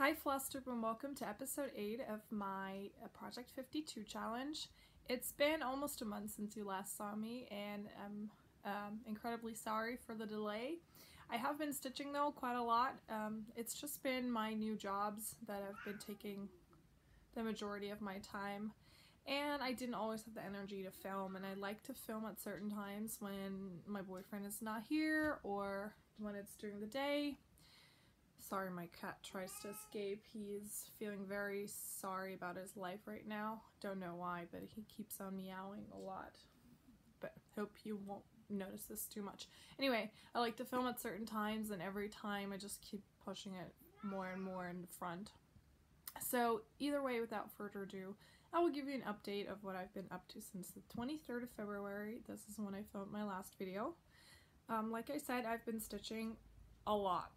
Hi Flosstube and welcome to episode 8 of my Project52 challenge. It's been almost a month since you last saw me and I'm incredibly sorry for the delay. I have been stitching though quite a lot. It's just been my new jobs that have been taking the majority of my time, and I didn't always have the energy to film, and I like to film at certain times when my boyfriend is not here or when it's during the day. Sorry, my cat tries to escape. He's feeling very sorry about his life right now. Don't know why, but he keeps on meowing a lot. But hope you won't notice this too much. Anyway, I like to film at certain times, and every time I just keep pushing it more and more in the front. So either way, without further ado, I will give you an update of what I've been up to since the 23rd of February. This is when I filmed my last video. Like I said, I've been stitching a lot.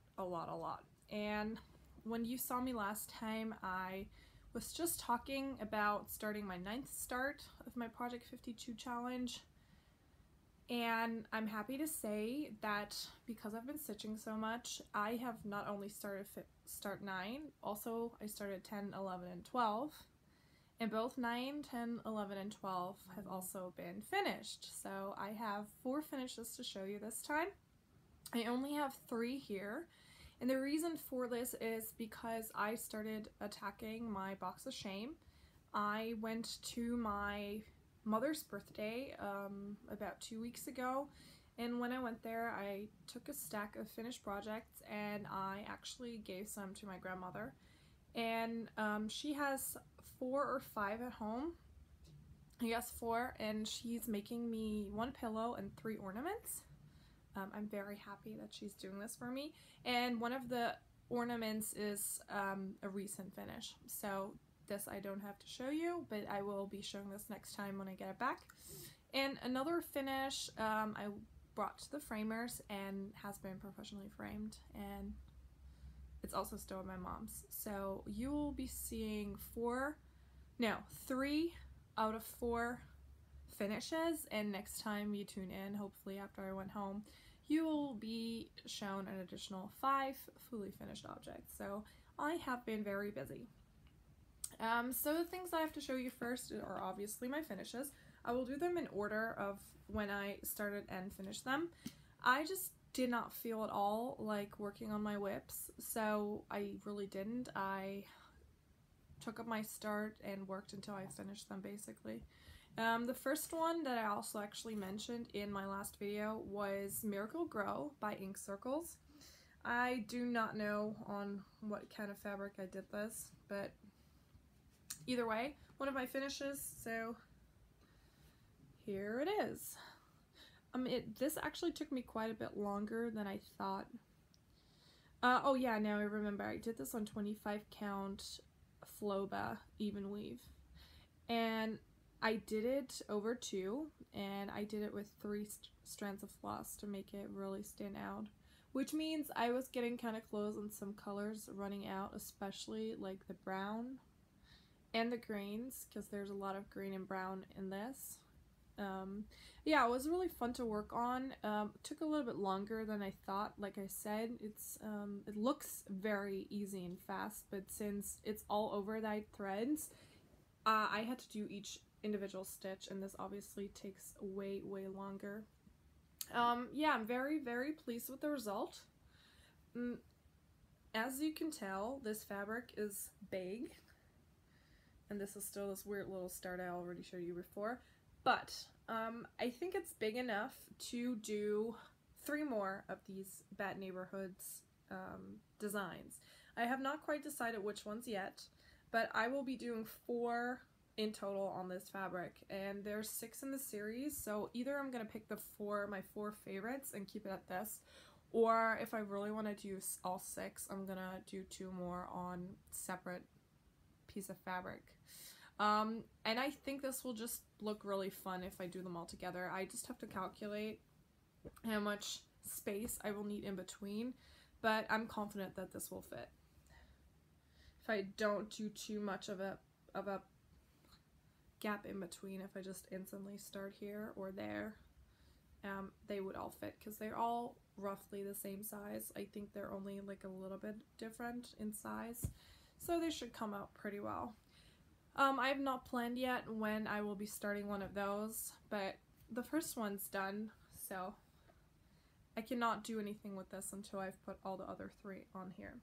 And when you saw me last time, I was just talking about starting my 9th start of my Project52 challenge. And I'm happy to say that because I've been stitching so much, I have not only started start 9, also I started 10, 11, and 12. And both 9, 10, 11, and 12 have also been finished. So I have 4 finishes to show you this time. I only have 3 here. And the reason for this is because I started attacking my box of shame. I went to my mother's birthday about 2 weeks ago, and when I went there I took a stack of finished projects and I actually gave some to my grandmother, and she has 4 or 5 at home. I guess 4, and she's making me 1 pillow and 3 ornaments. I'm very happy that she's doing this for me, and one of the ornaments is a recent finish, so this I don't have to show you, but I will be showing this next time when I get it back. And another finish I brought to the framers and has been professionally framed, and it's also still at my mom's. So you will be seeing 3 out of 4 finishes, and next time you tune in, hopefully after I went home, you will be shown an additional 5 fully finished objects. So I have been very busy. So the things I have to show you first are obviously my finishes. I will do them in order of when I started and finished them. I just did not feel at all like working on my whips, so I really didn't. I took up my start and worked until I finished them basically. The first one that I also actually mentioned in my last video was Miracle Grow by Ink Circles. I do not know on what kind of fabric I did this, but either way, one of my finishes, so here it is. This actually took me quite a bit longer than I thought. Oh yeah, now I remember, I did this on 25 count Floba even weave, and I did it over 2, and I did it with 3 strands of floss to make it really stand out, which means I was getting kind of close on some colors running out, especially like the brown and the greens, because there's a lot of green and brown in this. Yeah, it was really fun to work on. It took a little bit longer than I thought. Like I said, it looks very easy and fast, but since it's all overdyed threads, I had to do each individual stitch, and this obviously takes way longer. Yeah, I'm very pleased with the result. As you can tell, this fabric is big, and this is still this weird little start I already showed you before, but I think it's big enough to do 3 more of these Bad Neighborhoods designs. I have not quite decided which ones yet, but I will be doing 4 in total on this fabric, and there's 6 in the series, so either I'm gonna pick my 4 favorites and keep it at this, or if I really want to do all 6, I'm gonna do 2 more on separate piece of fabric. And I think this will just look really fun if I do them all together. I just have to calculate how much space I will need in between, but I'm confident that this will fit. If I don't do too much of a gap in between, if I just instantly start here or there they would all fit because they're all roughly the same size. I think they're only like a little bit different in size, so they should come out pretty well. I have not planned yet when I will be starting one of those, but the first one's done, so I cannot do anything with this until I've put all the other 3 on here.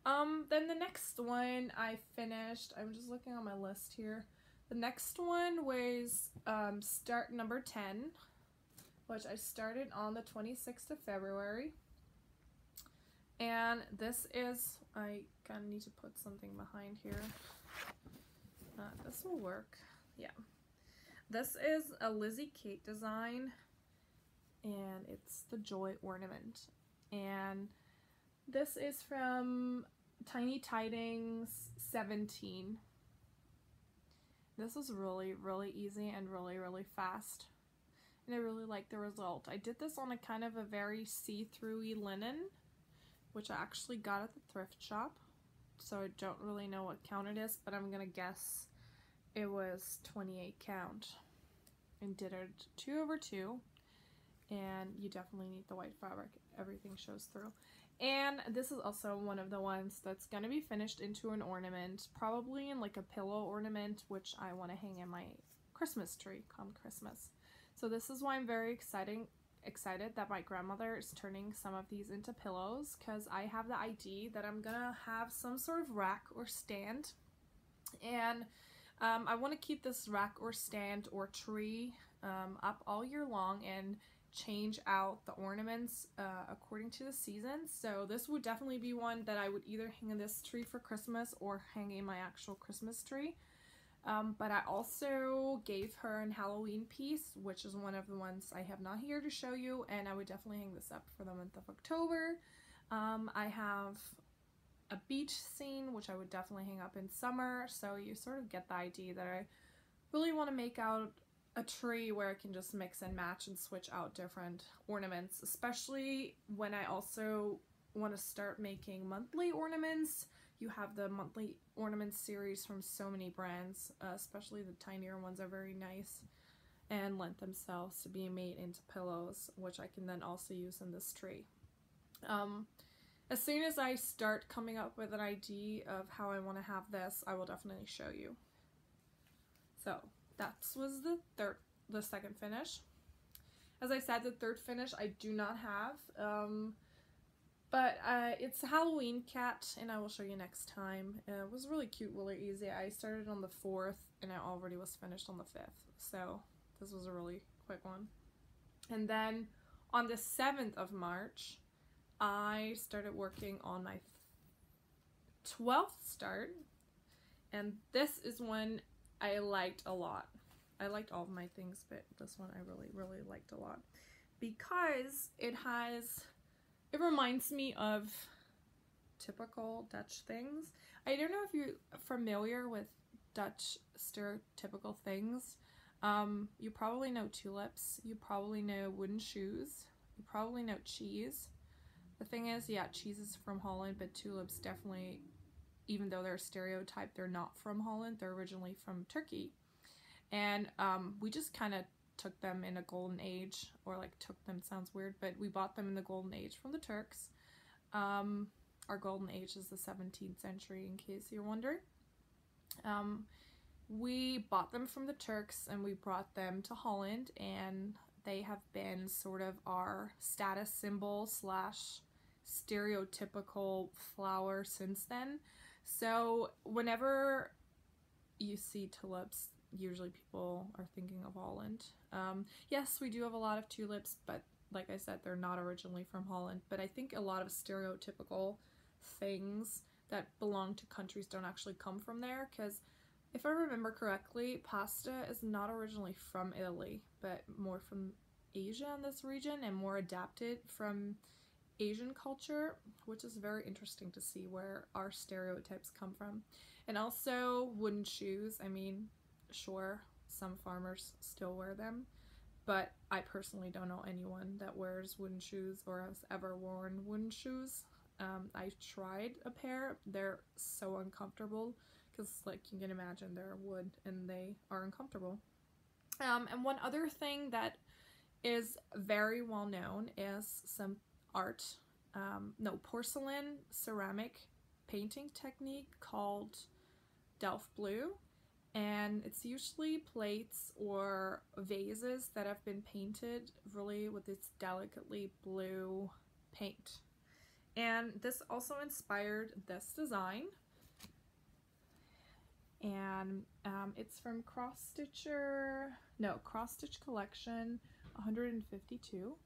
Then the next one I finished, I'm just looking on my list here. The next one was start number 10, which I started on the 26th of February. And this is, I kind of need to put something behind here. This will work. Yeah. This is a Lizzie Kate design, and it's the Joy Ornament. And this is from Tiny Tidings 17. This was really, really easy and really, really fast. And I really like the result. I did this on a kind of a very see-through-y linen, which I actually got at the thrift shop. So I don't really know what count it is, but I'm gonna guess it was 28 count. And did it 2/2. And you definitely need the white fabric. Everything shows through. And this is also one of the ones that's going to be finished into an ornament, probably in like a pillow ornament, which I want to hang in my Christmas tree come Christmas. So this is why I'm very excited that my grandmother is turning some of these into pillows, because I have the idea that I'm going to have some sort of rack or stand. And I want to keep this rack or stand or tree up all year long and change out the ornaments according to the season. So this would definitely be one that I would either hang in this tree for Christmas or hang in my actual Christmas tree. But I also gave her an Halloween piece, which is one of the ones I have not here to show you, and I would definitely hang this up for the month of October. I have a beach scene, which I would definitely hang up in summer, so you sort of get the idea that I really want to make out a tree where I can just mix and match and switch out different ornaments, especially when I also want to start making monthly ornaments. You have the monthly ornaments series from so many brands, especially the tinier ones are very nice and lend themselves to being made into pillows, which I can then also use in this tree. As soon as I start coming up with an idea of how I want to have this, I will definitely show you. So that was the second finish. As I said, the third finish I do not have, but it's a Halloween cat, and I will show you next time. It was really cute, really easy. I started on the 4th, and I already was finished on the 5th, so this was a really quick one. And then on the 7th of March, I started working on my 12th start, and this is one I liked a lot. I liked all of my things, but this one I really, really liked a lot because it reminds me of typical Dutch things. I don't know if you're familiar with Dutch stereotypical things. You probably know tulips, you probably know wooden shoes, you probably know cheese. The thing is, yeah, cheese is from Holland, but tulips definitely, even though they're a stereotype, they're not from Holland. They're originally from Turkey. And we just kind of took them in a golden age, or like took them sounds weird, but we bought them in the golden age from the Turks. Our golden age is the 17th century, in case you're wondering. We bought them from the Turks and we brought them to Holland, and they have been sort of our status symbol slash stereotypical flower since then. So whenever you see tulips, usually people are thinking of Holland. Yes, we do have a lot of tulips, but like I said, they're not originally from Holland. But I think a lot of stereotypical things that belong to countries don't actually come from there, because if I remember correctly, pasta is not originally from Italy, but more from Asia in this region, and more adapted from Asian culture, which is very interesting to see where our stereotypes come from. And also wooden shoes. I mean, sure, some farmers still wear them, but I personally don't know anyone that wears wooden shoes or has ever worn wooden shoes. I tried a pair. They're so uncomfortable because, like, you can imagine they're wood and they are uncomfortable. And one other thing that is very well known as some art, porcelain ceramic painting technique called Delft Blue. And it's usually plates or vases that have been painted really with this delicately blue paint. And this also inspired this design. And it's from Cross Stitch Collection 152.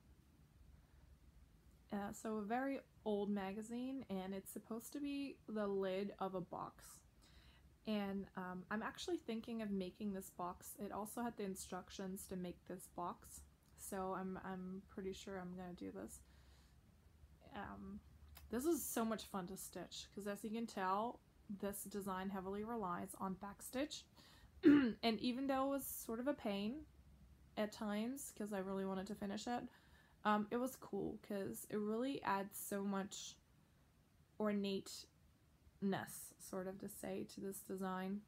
So a very old magazine, and it's supposed to be the lid of a box. And I'm actually thinking of making this box. It also had the instructions to make this box, so I'm pretty sure I'm gonna do this. This is so much fun to stitch because, as you can tell, this design heavily relies on backstitch. And even though it was sort of a pain at times because I really wanted to finish it, it was cool because it really adds so much ornateness, sort of to say, to this design.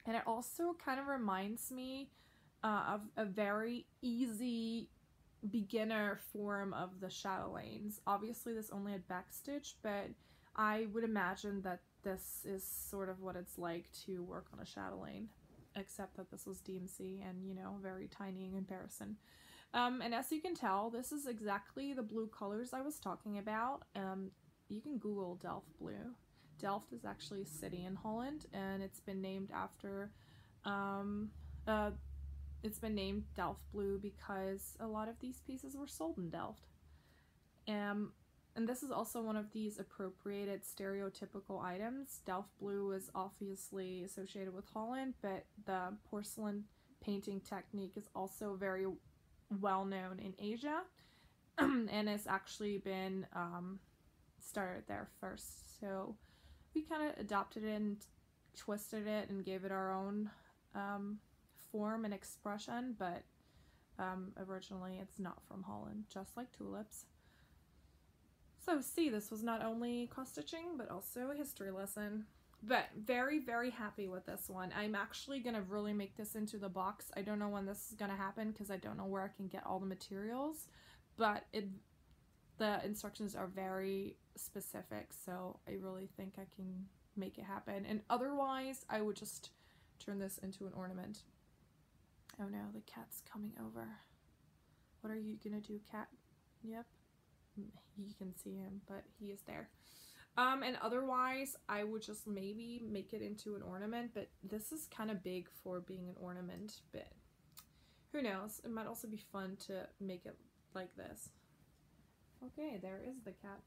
And it also kind of reminds me of a very easy beginner form of the chatelaines. Obviously this only had backstitch, but I would imagine that this is sort of what it's like to work on a chatelaine, except that this was DMC and, you know, very tiny in comparison. And as you can tell, this is exactly the blue colors I was talking about. You can Google Delft Blue. Delft is actually a city in Holland, and it's been named after, Delft Blue because a lot of these pieces were sold in Delft. And this is also one of these appropriated stereotypical items. Delft Blue is obviously associated with Holland, but the porcelain painting technique is also very well known in Asia, and it's actually been started there first. So we kind of adopted it and twisted it and gave it our own form and expression, but originally it's not from Holland, just like tulips. So see, this was not only cross-stitching, but also a history lesson. But very, very happy with this one. I'm actually going to really make this into the box. I don't know when this is going to happen because I don't know where I can get all the materials. But the instructions are very specific, so I really think I can make it happen. And otherwise, I would just turn this into an ornament. Oh no, the cat's coming over. What are you going to do, cat? Yep. You can see him, but he is there. And otherwise, I would just maybe make it into an ornament, but this is kind of big for being an ornament, but who knows? It might also be fun to make it like this. Okay, there is the cat.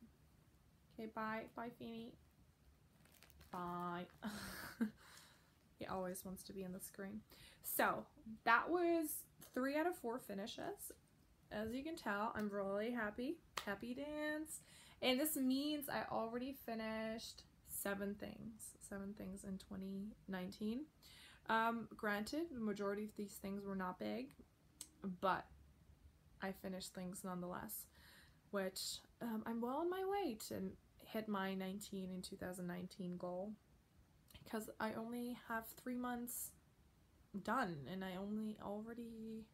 Okay, bye. Bye, Feeny. Bye. He always wants to be in the screen. So, that was 3 out of 4 finishes. As you can tell, I'm really happy. Happy dance. And this means I already finished 7 things. 7 things in 2019. Granted, the majority of these things were not big, but I finished things nonetheless, which I'm well on my way to hit my 19 in 2019 goal, because I only have 3 months done, and I already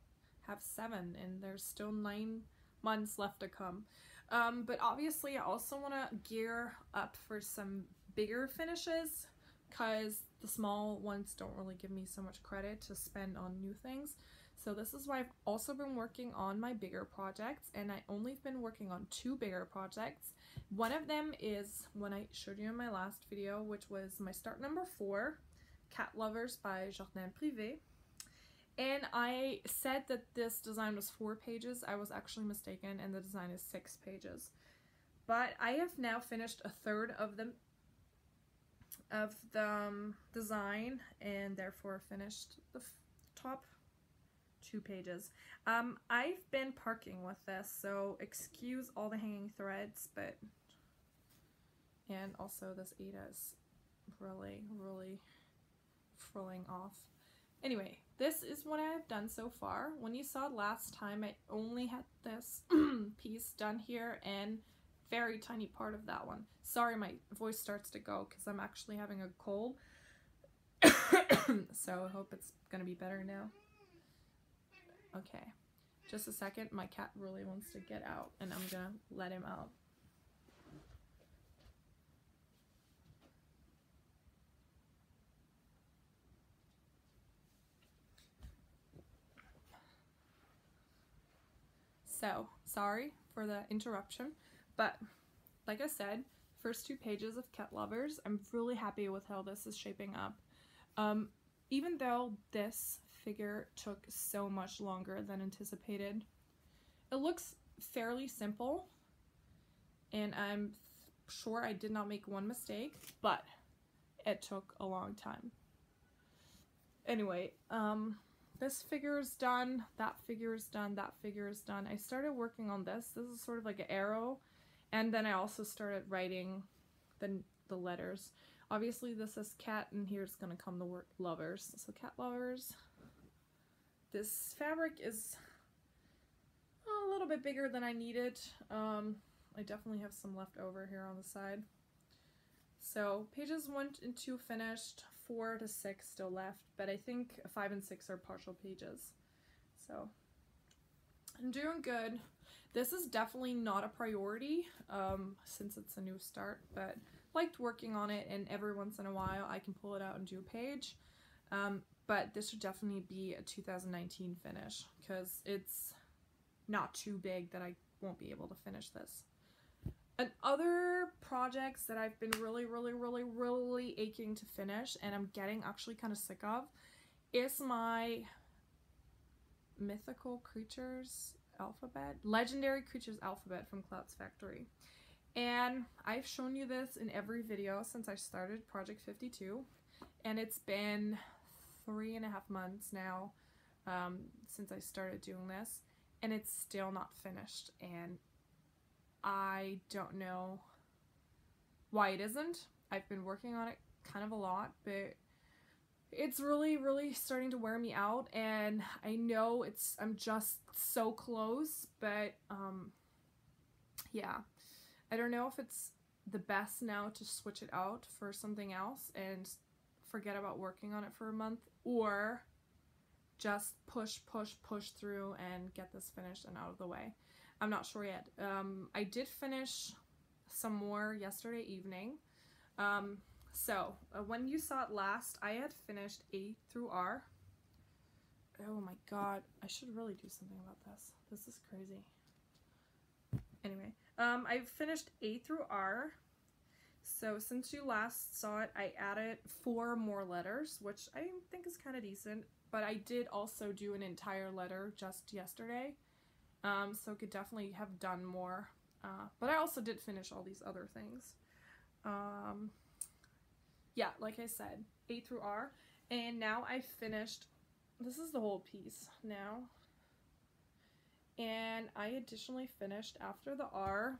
have 7, and there's still 9 months left to come. But obviously I also want to gear up for some bigger finishes, because the small ones don't really give me so much credit to spend on new things. So this is why I've also been working on my bigger projects, and I only been working on 2 bigger projects. One of them is one I showed you in my last video, which was my start number 4, Cat Lovers by Jardin Privé. And I said that this design was 4 pages. I was actually mistaken, and the design is 6 pages. But I have now finished 1/3 of the design, and therefore finished the top 2 pages. I've been parking with this, so excuse all the hanging threads, but and also this Ada is really frilling off. Anyway, this is what I have done so far. When you saw it last time, I only had this piece done here and very tiny part of that one. Sorry, my voice starts to go because I'm actually having a cold. So I hope it's gonna be better now. Okay, Just a second, my cat really wants to get out and I'm gonna let him out. So, sorry for the interruption, but like I said, first 2 pages of Cat Lovers, I'm really happy with how this is shaping up. Even though this figure took so much longer than anticipated, it looks fairly simple, and I'm sure I did not make one mistake, but it took a long time. Anyway, this figure is done, that figure is done, that figure is done. I started working on this. This is sort of like an arrow, and then I also started writing the letters. Obviously this is cat, and here's gonna come the word lovers. So Cat Lovers. This fabric is a little bit bigger than I needed. I definitely have some left over here on the side. So pages 1 and 2 finished, 4 to 6 still left, but I think 5 and 6 are partial pages. So I'm doing good. This is definitely not a priority since it's a new start, but liked working on it, and every once in a while I can pull it out and do a page. But this should definitely be a 2019 finish because it's not too big that I won't be able to finish this. And other projects that I've been really aching to finish, and I'm getting actually kind of sick of, is my mythical creatures alphabet, legendary creatures alphabet from Cloud's Factory. And I've shown you this in every video since I started Project 52, and it's been 3.5 months now since I started doing this, and it's still not finished, and I don't know why it isn't. I've been working on it kind of a lot, but it's really starting to wear me out, and I know I'm just so close, but yeah, I don't know if it's the best now to switch it out for something else and forget about working on it for a month, or just push through and get this finished and out of the way. I'm not sure yet. I did finish some more yesterday evening. So when you saw it last, I had finished A through R. Oh my god, I should really do something about this. This is crazy. Anyway, I finished A through R. So since you last saw it, I added 4 more letters, which I think is kind of decent. But I did also do an entire letter just yesterday. So could definitely have done more. But I also did finish all these other things. Yeah, like I said, A through R. And now I finished, this is the whole piece now. And I additionally finished after the R,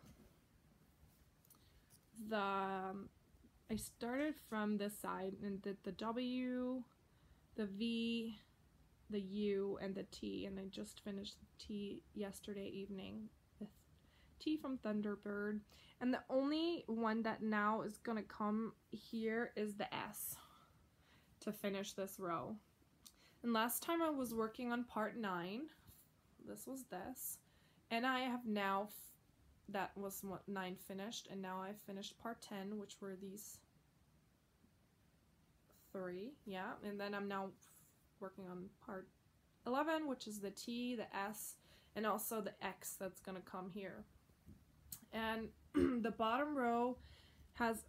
I started from this side and did the W, the V, the U, and the T, and I just finished the T yesterday evening with T from Thunderbird. And the only one that now is gonna come here is the S to finish this row. And last time I was working on part 9, this was this, and I have now, that was what 9 finished, and now I've finished part 10, which were these 3, yeah, and then I'm now working on part 11, which is the T, the S, and also the X that's gonna come here. And the bottom row has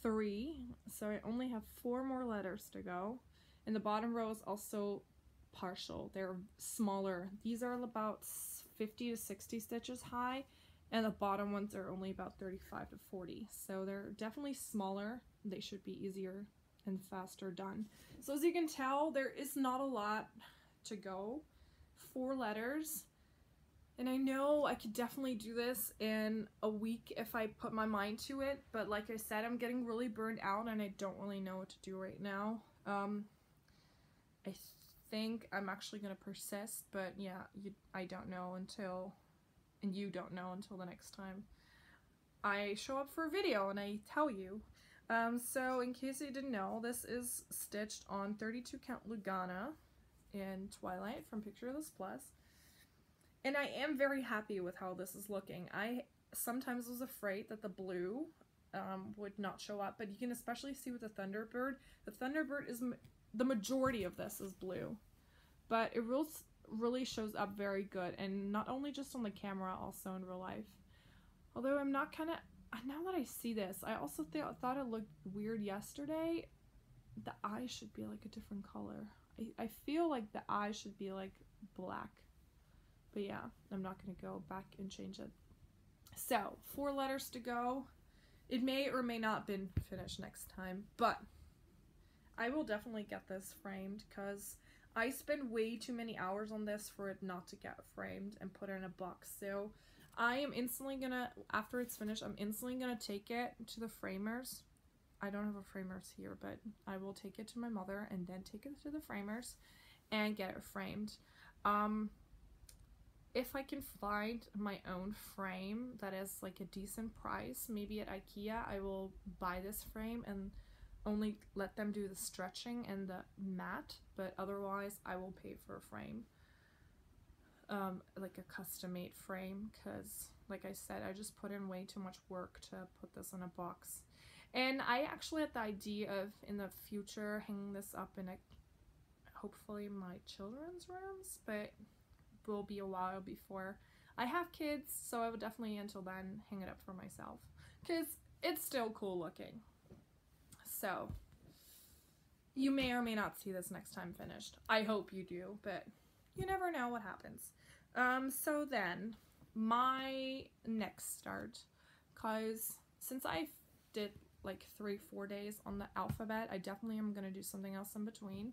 3, so I only have 4 more letters to go, and the bottom row is also partial. They're smaller. These are about 50 to 60 stitches high, and the bottom ones are only about 35 to 40, so they're definitely smaller. They should be easier and faster done. So as you can tell, there is not a lot to go. 4 letters, and I know I could definitely do this in a week if I put my mind to it, but like I said, I'm getting really burned out and I don't really know what to do right now. I think I'm actually gonna persist, but yeah, I don't know until, and you don't know until the next time I show up for a video and I tell you. So in case you didn't know, this is stitched on 32 count Lugana in Twilight from Picture This Plus. And I am very happy with how this is looking. I sometimes was afraid that the blue would not show up, but you can especially see with the Thunderbird. The Thunderbird is, the majority of this is blue, but it really shows up very good, and not only just on the camera, also in real life. Although I'm not kind of, now that I see this, I also thought it looked weird yesterday. The eye should be like a different color. I feel like the eye should be like black. But yeah, I'm not going to go back and change it. So, 4 letters to go. It may or may not been finished next time, but I will definitely get this framed because I spend way too many hours on this for it not to get framed and put it in a box. So I am instantly gonna, after it's finished, I'm instantly gonna take it to the framers. I don't have a framers here, but I will take it to my mother and then take it to the framers and get it framed. If I can find my own frame that is like a decent price, maybe at IKEA, I will buy this frame and only let them do the stretching and the mat, but otherwise I will pay for a frame, like a custom made frame, because like I said, I just put in way too much work to put this in a box. And I actually had the idea of in the future hanging this up in hopefully my children's rooms, but will be a while before I have kids, so I would definitely until then hang it up for myself because it's still cool looking. So you may or may not see this next time finished. I hope you do, but you never know what happens. So then my next start, because since I did like 3-4 days on the alphabet, I definitely am gonna do something else in between.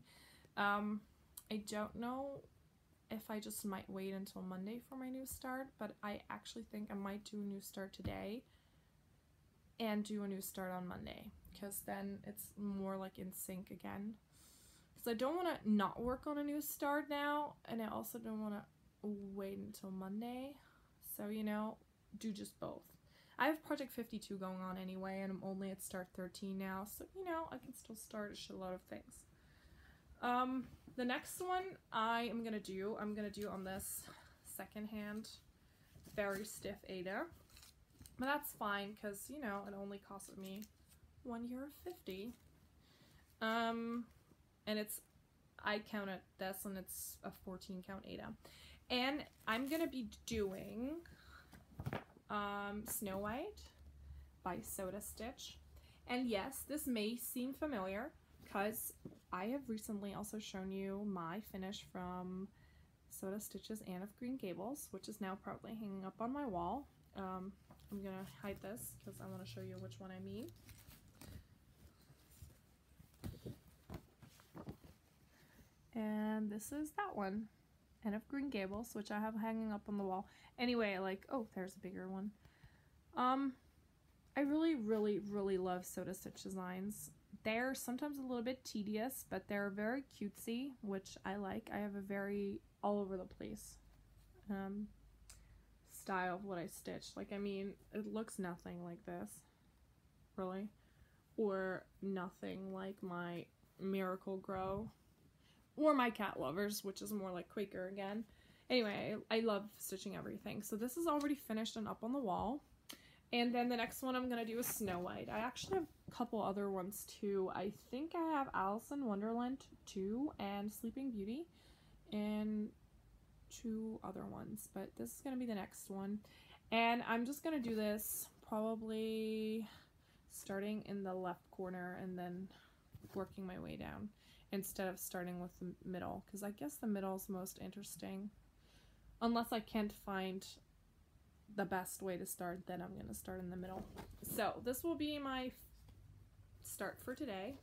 I don't know if I just might wait until Monday for my new start, but I actually think I might do a new start today and do a new start on Monday, because then it's more like in sync again. Because I don't want to not work on a new start now, and I also don't want to wait until Monday. So, you know, do just both. I have Project 52 going on anyway, and I'm only at start 13 now, so, you know, I can still start a shitload of things. The next one I'm gonna do on this secondhand, very stiff Ada. But that's fine, because, you know, it only costed me €1.50. And it's, I counted this, and it's a 14 count Ada. And I'm gonna be doing Snow White by Soda Stitch. And yes, this may seem familiar, because I have recently also shown you my finish from Soda Stitch's Anne of Green Gables, which is now proudly hanging up on my wall. I'm gonna hide this because I want to show you which one I mean. And this is that one, Anne of Green Gables, which I have hanging up on the wall. Anyway, like, oh, there's a bigger one. I really love Soda Stitch designs. They're sometimes a little bit tedious, but they're very cutesy, which I like. I have a very all over the place style of what I stitch. Like, I mean, it looks nothing like this, really, or nothing like my Miracle Grow, or my Cat Lovers, which is more like Quaker again. Anyway, I love stitching everything. So this is already finished and up on the wall. And then the next one I'm going to do is Snow White. I actually have a couple other ones too. I think I have Alice in Wonderland 2 and Sleeping Beauty and 2 other ones. But this is going to be the next one. And I'm just going to do this probably starting in the left corner and then working my way down instead of starting with the middle. Because I guess the middle is most interesting. Unless I can't find the best way to start, then I'm going to start in the middle. So this will be my start for today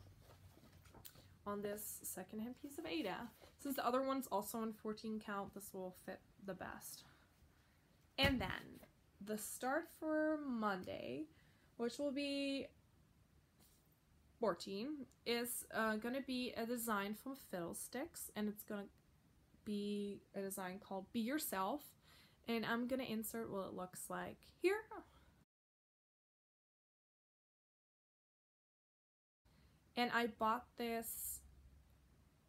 on this secondhand piece of Ada. Since the other one's also in 14 count, this will fit the best. And then the start for Monday, which will be 14, is going to be a design from Fiddlesticks, and it's going to be a design called Be Yourself. And I'm going to insert what it looks like here. And I bought this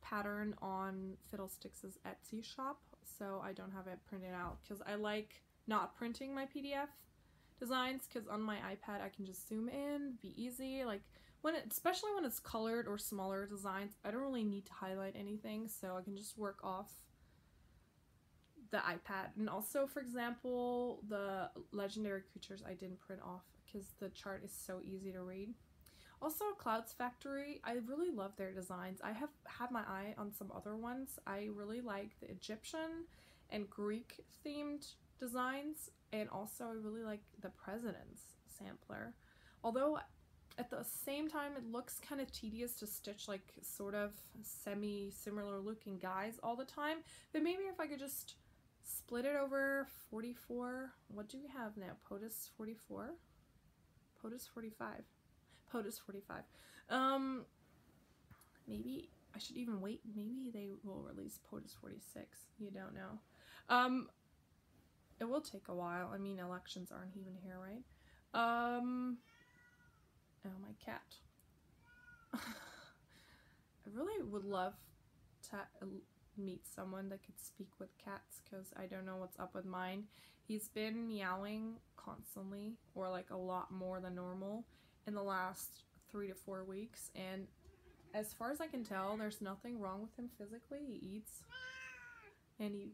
pattern on Fiddlesticks' Etsy shop. so I don't have it printed out, because I like not printing my PDF designs, because on my iPad I can just zoom in, be easy. Like especially when it's colored or smaller designs, I don't really need to highlight anything, so I can just work off the iPad. And also, for example, the legendary creatures I didn't print off because the chart is so easy to read. Also, Clouds Factory, I really love their designs. I have had my eye on some other ones. I really like the Egyptian and Greek themed designs, and also I really like the President's sampler. Although at the same time it looks kind of tedious to stitch like sort of semi-similar looking guys all the time, but maybe if I could just split it over 44, what do we have now? POTUS 44? POTUS 45. POTUS 45. Maybe I should even wait. Maybe they will release POTUS 46. You don't know. It will take a while. I mean, elections aren't even here, right? Oh, my cat. I really would love to meet someone that could speak with cats, because I don't know what's up with mine. He's been meowing constantly, or like a lot more than normal, in the last 3 to 4 weeks, and as far as I can tell, there's nothing wrong with him physically. He eats, and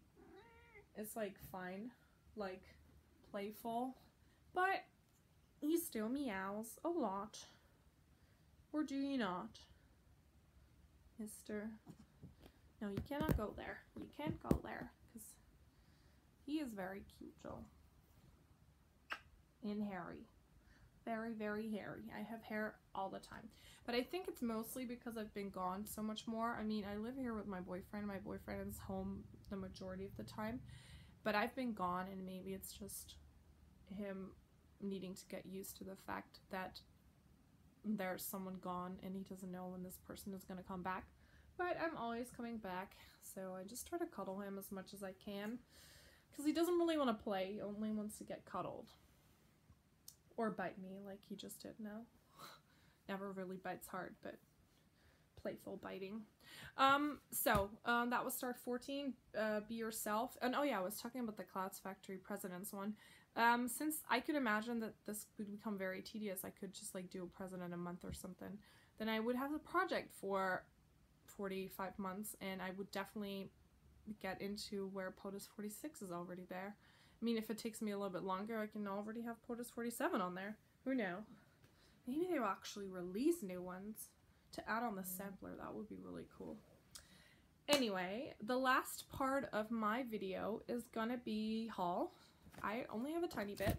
it's like fine, like playful, but he still meows a lot. Or do you not, Mister? No, you cannot go there. You can't go there, because he is very cute, Joel. And hairy. Very, very hairy. I have hair all the time. But I think it's mostly because I've been gone so much more. I mean, I live here with my boyfriend. My boyfriend is home the majority of the time. But I've been gone, and maybe it's just him needing to get used to the fact that there's someone gone and he doesn't know when this person is going to come back. But I'm always coming back, so I just try to cuddle him as much as I can, because he doesn't really want to play. He only wants to get cuddled. Or bite me like he just did now. Never really bites hard, but playful biting. That was Start 14, Be Yourself. And oh yeah, I was talking about the Clouds Factory President's one. Since I could imagine that this would become very tedious, I could just like do a president a month or something. Then I would have a project for 45 months, and I would definitely get into where POTUS 46 is already there. I mean, if it takes me a little bit longer, I can already have POTUS 47 on there. Who knows? Maybe they will actually release new ones to add on the sampler. That would be really cool. Anyway, the last part of my video is gonna be haul. I only have a tiny bit,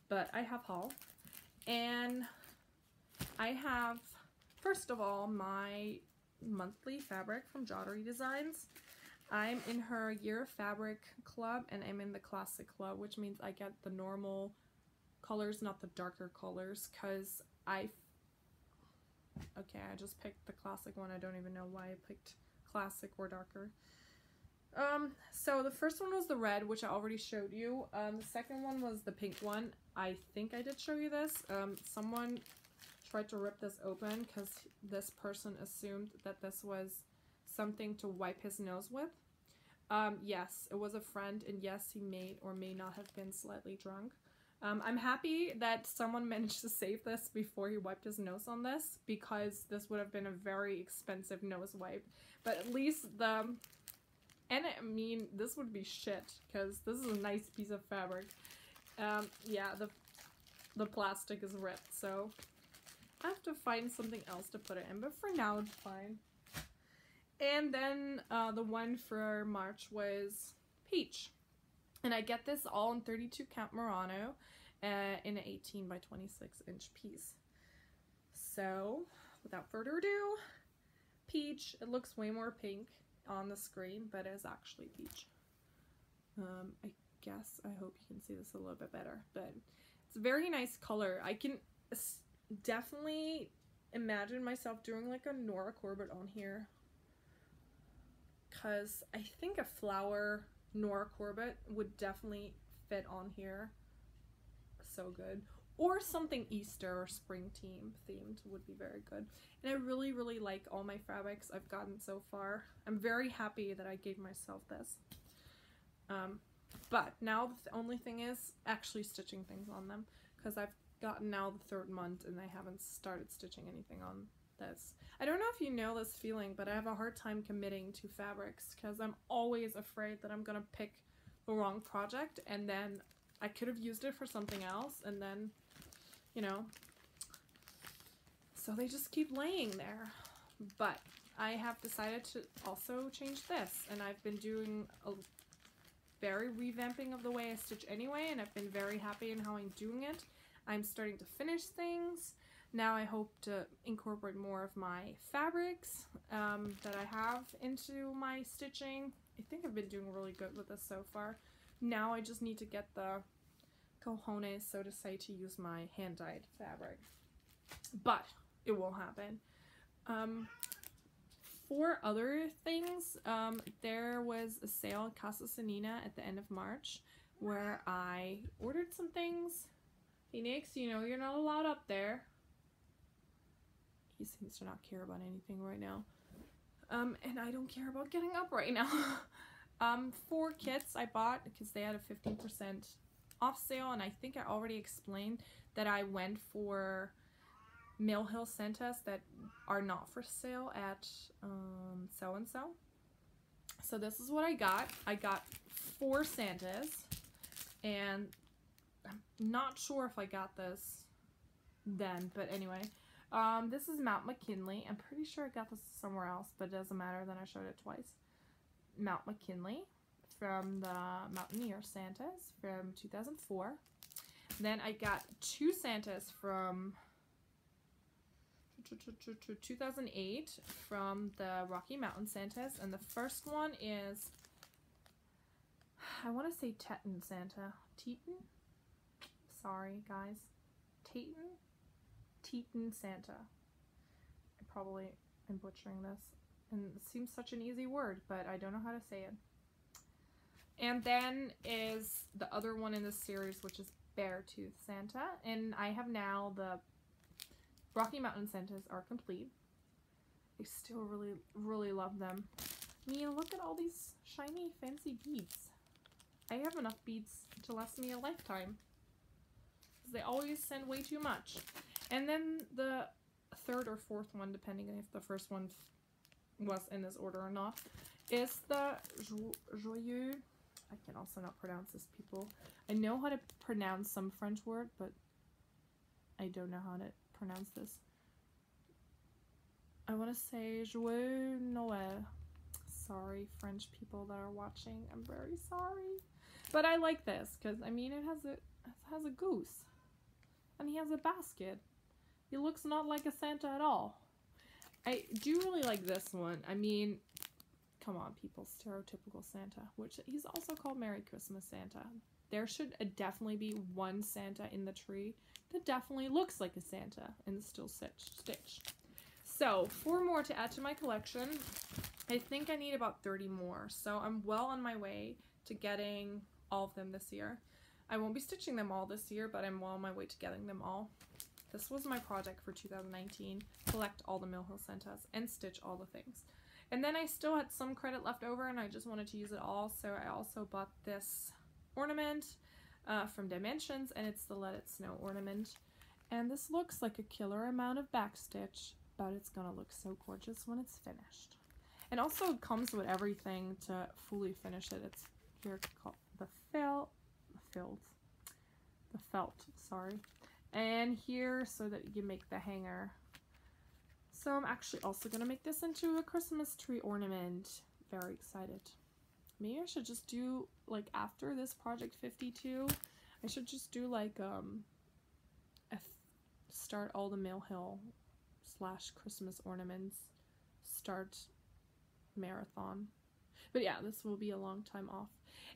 but I have haul. And I have, first of all, my monthly fabric from Jottery Designs. I'm in her Year Fabric Club, and I'm in the Classic Club, which means I get the normal colors, not the darker colors, because I just picked the classic one. I don't even know why I picked classic or darker. So the first one was the red, which I already showed you. The second one was the pink one. I think I did show you this. Someone tried to rip this open because this person assumed that this was something to wipe his nose with. Yes, it was a friend, and yes, he may or may not have been slightly drunk. I'm happy that someone managed to save this before he wiped his nose on this, because this would have been a very expensive nose wipe. But at least and I mean, this would be shit, because this is a nice piece of fabric. Yeah, the plastic is ripped, so I have to find something else to put it in, but for now it's fine. And then the one for March was Peach. And I get this all in 32 count Murano in an 18 by 26 inch piece. So, without further ado, Peach. It looks way more pink on the screen, but it's actually peach. I guess, I hope you can see this a little bit better, but it's a very nice color. I can definitely imagine myself doing like a Nora Corbett on here, because I think a flower Nora Corbett would definitely fit on here so good. Or something Easter or spring themed would be very good. And I really, really like all my fabrics I've gotten so far. I'm very happy that I gave myself this. But now the only thing is actually stitching things on them, because I've gotten now the 3rd month and I haven't started stitching anything on this. I don't know if you know this feeling, but I have a hard time committing to fabrics because I'm always afraid that I'm gonna pick the wrong project and then I could have used it for something else, and then, you know, so they just keep laying there. But I have decided to also change this, and I've been doing a very revamping of the way I stitch anyway, and I've been very happy in how I'm doing it. I'm starting to finish things. Now I hope to incorporate more of my fabrics that I have into my stitching. I think I've been doing really good with this so far. Now I just need to get the cojones, so to say, to use my hand-dyed fabric. But it will happen. For other things, there was a sale at Casa Sanina at the end of March where I ordered some things. Phoenix, you know you're not allowed up there. He seems to not care about anything right now. And I don't care about getting up right now. 4 kits I bought because they had a 15% off sale, and I think I already explained that I went for Mill Hill Santas that are not for sale at so-and-so. So this is what I got. I got 4 Santas, and I'm not sure if I got this then, but anyway. This is Mount McKinley. I'm pretty sure I got this somewhere else, but it doesn't matter, then I showed it twice. Mount McKinley from the Mountaineer Santas from 2004. Then I got 2 Santas from 2008 from the Rocky Mountain Santas, and the first one is, I want to say Teton Santa. Teton? Sorry, guys. Teton? Teton Santa. I probably am butchering this, and it seems such an easy word, but I don't know how to say it. And then is the other one in this series, which is Beartooth Santa, and I have now the Rocky Mountain Santas are complete. I still really love them. I mean, look at all these shiny, fancy beads. I have enough beads to last me a lifetime. They always send way too much. And then the 3rd or 4th one, depending on if the first one was in this order or not, is the Joyeux. I can also not pronounce this, people. I know how to pronounce some French word, but I don't know how to pronounce this. I want to say Joyeux Noël. Sorry, French people that are watching. I'm very sorry. But I like this because, I mean, it has a goose. And he has a basket. He looks not like a Santa at all. I do really like this one. I mean, come on, people. Stereotypical Santa. Which he's also called Merry Christmas Santa. There should definitely be one Santa in the tree that definitely looks like a Santa and is still stitched. So, 4 more to add to my collection. I think I need about 30 more. So I'm well on my way to getting all of them this year. I won't be stitching them all this year, but I'm well on my way to getting them all. This was my project for 2019. Collect all the Mill Hill Santas and stitch all the things. And then I still had some credit left over and I just wanted to use it all. So I also bought this ornament from Dimensions, and it's the Let It Snow ornament. And this looks like a killer amount of backstitch, but it's gonna look so gorgeous when it's finished. And also it comes with everything to fully finish it. It's here called the felt, sorry. And here so that you make the hanger. So I'm actually also gonna make this into a Christmas tree ornament. Very excited. Maybe I should just do, like, after this Project 52, I should just do like start all the Mill Hill / Christmas ornaments start marathon. But yeah, this will be a long time off.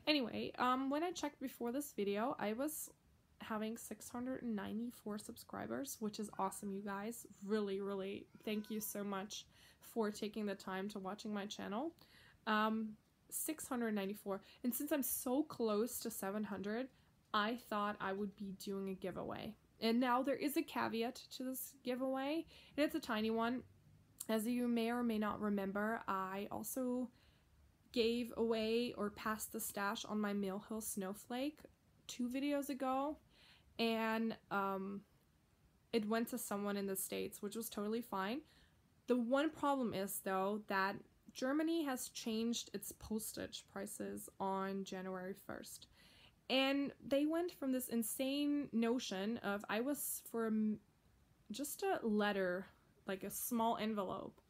Anyway, when I checked before this video, I was having 694 subscribers, which is awesome, you guys. Really thank you so much for taking the time to watching my channel. 694, and since I'm so close to 700, I thought I would be doing a giveaway. And now there is a caveat to this giveaway, and it's a tiny one. As you may or may not remember, I also gave away or passed the stash on my Mill Hill Snowflake 2 videos ago, and it went to someone in the States, which was totally fine. The one problem is, though, that Germany has changed its postage prices on January 1st. And they went from this insane notion of, I was for just a letter, like a small envelope,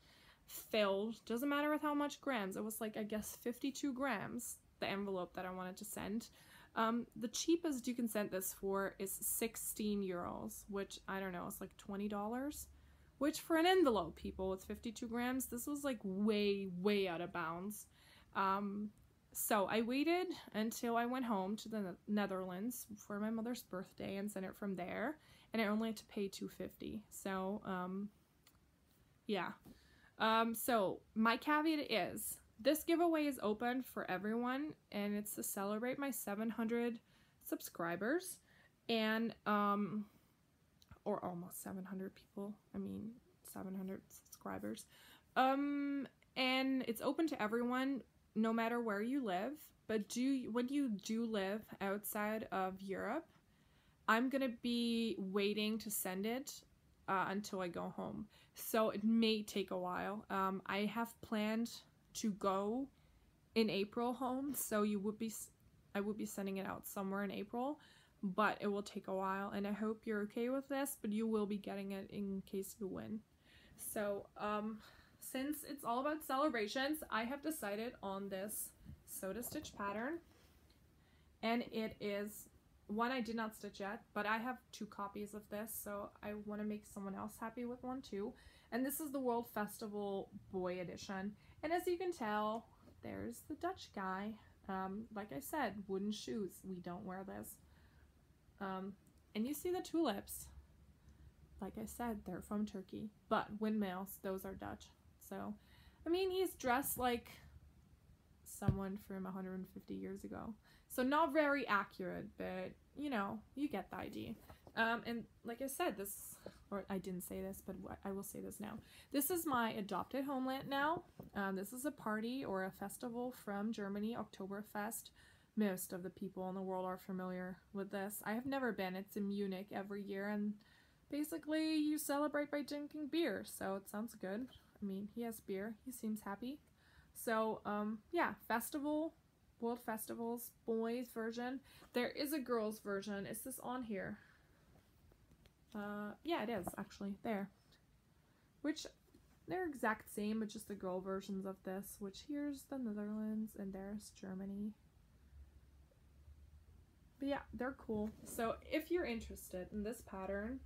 filled, doesn't matter with how much grams, it was like, I guess 52 grams, the envelope that I wanted to send. The cheapest you can send this for is 16 euros, which, I don't know, it's like $20, which for an envelope, people, with 52 grams, this was like way, way out of bounds. So I waited until I went home to the Netherlands for my mother's birthday and sent it from there, and I only had to pay $2.50. So, yeah. So my caveat is, this giveaway is open for everyone, and it's to celebrate my 700 subscribers, and, or almost 700 people, 700 subscribers, and it's open to everyone, no matter where you live, but when you do live outside of Europe, I'm gonna be waiting to send it until I go home, so it may take a while. I have planned to go in April home, so I would be sending it out somewhere in April, but it will take a while, and I hope you're okay with this, but you will be getting it in case you win. So, since it's all about celebrations, I have decided on this soda stitch pattern, and it is one I did not stitch yet, but I have 2 copies of this, so I want to make someone else happy with one too. And this is the World Festival Boy Edition. And as you can tell, there's the Dutch guy. Like I said, wooden shoes. We don't wear this. And you see the tulips. Like I said, they're from Turkey. But windmills, those are Dutch. So, he's dressed like someone from 150 years ago. So not very accurate, but, you get the idea. And like I said, or I didn't say this, but I will say this now. This is my adopted homeland now. This is a party or a festival from Germany, Oktoberfest. Most of the people in the world are familiar with this. I have never been. It's in Munich every year, and basically you celebrate by drinking beer, so it sounds good. He has beer. He seems happy. So, yeah, festival, World Festivals, boys version. There is a girls version. Is this on here? Yeah, it is, actually. There. Which, they're exact same, but just the girl versions of this, which here's the Netherlands, and there's Germany. But yeah, they're cool. So, if you're interested in this pattern,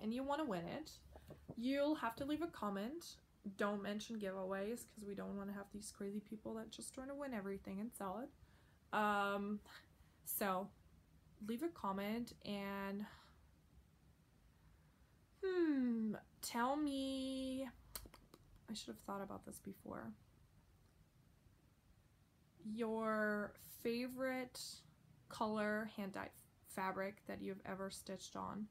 and you want to win it, you'll have to leave a comment. Don't mention giveaways, because we don't want to have these crazy people that just trying to win everything and sell it. So, leave a comment, and tell me, I should have thought about this before, your favorite color hand-dyed fabric that you've ever stitched on.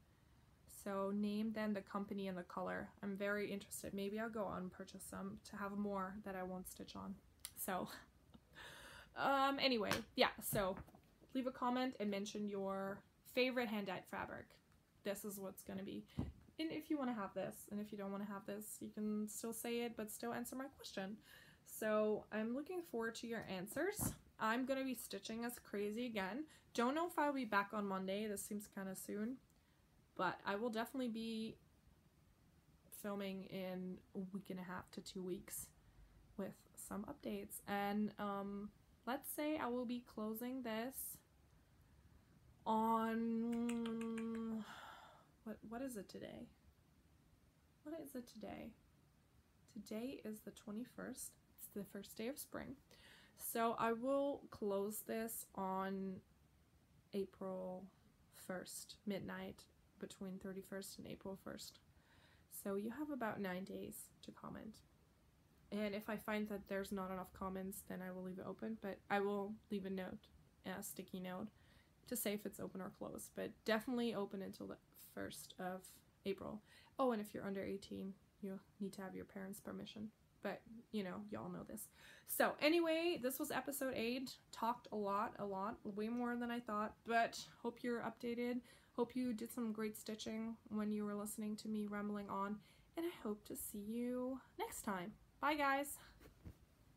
So name then the company and the color. I'm very interested. Maybe I'll go out and purchase some to have more that I won't stitch on. So, anyway, yeah, so leave a comment and mention your favorite hand-dyed fabric. This is what's going to be. And if you want to have this, and if you don't want to have this, you can still say it, but still answer my question. So I'm looking forward to your answers. I'm going to be stitching as crazy again. Don't know if I'll be back on Monday. This seems kind of soon. But I will definitely be filming in a week and a half to 2 weeks with some updates. And let's say I will be closing this on... What is it today? What is it today? Today is the 21st. It's the first day of spring. So I will close this on April 1st, midnight, between 31st and April 1st. So you have about 9 days to comment. And if I find that there's not enough comments, then I will leave it open, but I will leave a note, a sticky note, to say if it's open or closed, but definitely open until the 1st of April. Oh, and if you're under 18, you need to have your parents' permission. but you know, y'all know this. So anyway, this was episode 8. Talked a lot, way more than I thought, but hope you're updated. Hope you did some great stitching when you were listening to me rambling on, and I hope to see you next time. Bye guys!